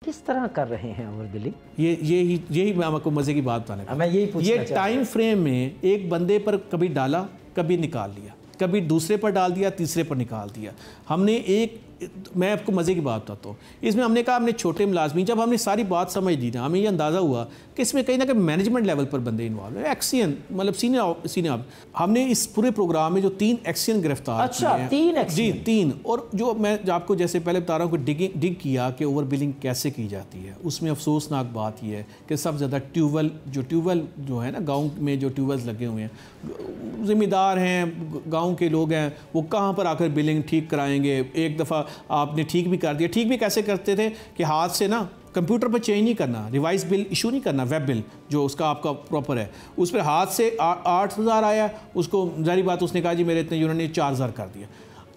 किस तरह कर रहे हैं ओवर बिलिंग? यही मैं आपको मज़े की बात बताने मैं यही पूछना ये टाइम फ्रेम में एक बंदे पर कभी डाला, कभी निकाल लिया, कभी दूसरे पर डाल दिया, तीसरे पर निकाल दिया। मैं आपको मज़े की बात बताता हूँ। इसमें हमने कहा हमने छोटे मुलाजमी, जब हमने सारी बात समझ ली ना, हमें ये अंदाज़ा हुआ कि इसमें कहीं ना कहीं मैनेजमेंट लेवल पर बंदे इन्वॉल्व है, एक्सियन मतलब सीनियर। हमने इस पूरे प्रोग्राम में जो 3 एक्सियन गिरफ्तार किए हैं। 3 एक्सियन? जी 3। और जो मैं आपको जैसे पहले बता रहा हूँ कि डिग किया कि ओवर बिलिंग कैसे की जाती है। उसमें अफसोसनाक बात यह है कि सबसे ज़्यादा ट्यूबवेल जो है ना, गाँव में जो ट्यूबवेल्स लगे हुए हैं, ज़िम्मेदार हैं, गाँव के लोग हैं, वो कहाँ पर आकर बिलिंग ठीक कराएँगे। एक दफ़ा आपने ठीक भी कर दिया। ठीक भी कैसे करते थे कि हाथ से ना कंप्यूटर पर चेंज नहीं करना, रिवाइज बिल इशू नहीं करना, वेब बिल जो उसका आपका प्रॉपर है, उस पर हाथ से 8,000 आया, उसको जारी बात उसने कहा जी मेरे इतने यूनिट ने 4,000 कर दिया।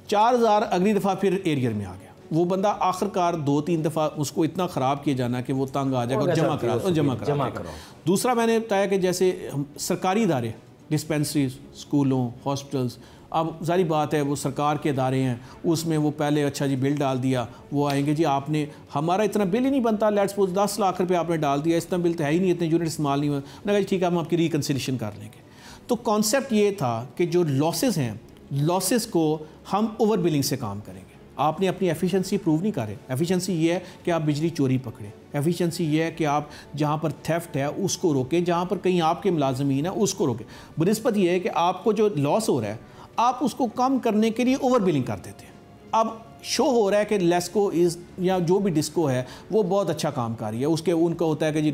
4,000 अगली दफ़ा फिर एरियर में आ गया। वो बंदा आखिरकार 2-3 दफ़ा उसको इतना ख़राब किया जाना कि वो तंग आ जाएगा, जमा करा। दूसरा मैंने बताया कि जैसे सरकारी इदारे, डिस्पेंसरीज, स्कूलों, हॉस्पिटल्स, अब जारी बात है वो सरकार के इदारे हैं, उसमें वो पहले अच्छा जी बिल डाल दिया, वो आएंगे जी आपने हमारा इतना बिल ही नहीं बनता, लेट्स सपोज 10 लाख रुपए आपने डाल दिया, इतना बिल तो है ही नहीं, इतने यूनिट इस्तेमाल नहीं हुआ। मैंने कहा ठीक है हम आपकी रिकन्सिलेशन कर लेंगे। तो कॉन्सेप्ट ये था कि जो लॉसेस हैं, लॉसेस को हम ओवर बिलिंग से काम करेंगे। आपने अपनी एफिशिएंसी प्रूव नहीं कर रहे। एफिशिएंसी ये है कि आप बिजली चोरी पकड़ें, एफिशिएंसी ये है कि आप जहाँ पर थेफ्ट है उसको रोकें, जहाँ पर कहीं आपके मुलाजमीन है उसको रोकें। बनिस्बत ये है कि आपको जो लॉस हो रहा है आप उसको कम करने के लिए ओवर बिलिंग कर देते हैं। अब शो हो रहा है कि लेस्को इज़ या जो भी डिस्को है वो बहुत अच्छा काम कर रही है, उसके उनका होता है कि जी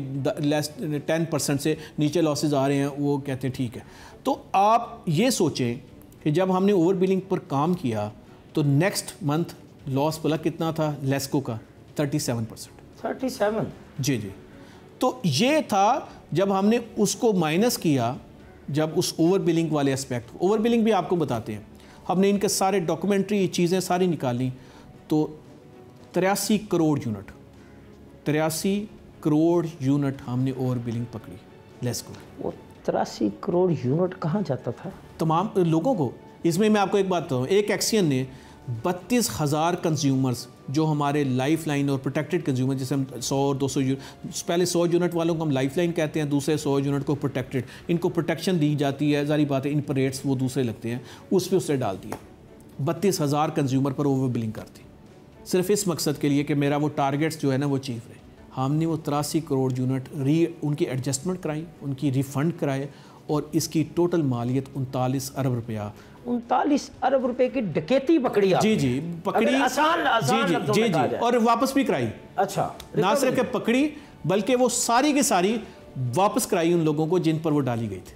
10% से नीचे लॉसेज आ रहे हैं, वो कहते हैं ठीक है। तो आप ये सोचें कि जब हमने ओवर बिलिंग पर काम किया तो नेक्स्ट मंथ लॉस भला कितना था लेस्को का? 37%। 37? जी। तो ये था जब हमने उसको माइनस किया, जब उस ओवर बिलिंग वाले एस्पेक्ट, ओवर बिलिंग भी आपको बताते हैं, हमने इनके सारे डॉक्यूमेंट्री चीज़ें सारी निकाली तो 83 करोड़ यूनिट, 83 करोड़ यूनिट हमने ओवर बिलिंग पकड़ी लेस्को। वो 83 करोड़ यूनिट कहाँ जाता था? तमाम लोगों को। इसमें मैं आपको एक बात बताऊँ, एक एक्सियन ने 32,000 कंज्यूमर्स जो हमारे लाइफ लाइन और प्रोटेक्टेड कंज्यूमर, जैसे हम 100 और 200 पहले 100 यूनिट वालों को हम लाइफ लाइन कहते हैं, दूसरे 100 यूनिट को प्रोटेक्टेड, इनको प्रोटेक्शन दी जाती है, जारी बात है इन पर रेट्स वो दूसरे लगते हैं, उस पर उससे डाल दिया। 32,000 कंज्यूमर पर ओवर बिलिंग करती, सिर्फ इस मकसद के लिए कि मेरा वो टारगेट्स जो है ना वो अचीव रहे। हमने वो 83 करोड़ यूनिट उनकी एडजस्टमेंट कराई, उनकी रिफ़ंड कराए और इसकी टोटल मालियत 39 अरब रुपया। 39 अरब रुपए की डकैती पकड़ी आपने? जी पकड़ी, आसान जी और वापस भी कराई। अच्छा, ना सिर्फ पकड़ी बल्कि वो सारी की सारी वापस कराई उन लोगों को जिन पर वो डाली गई थी।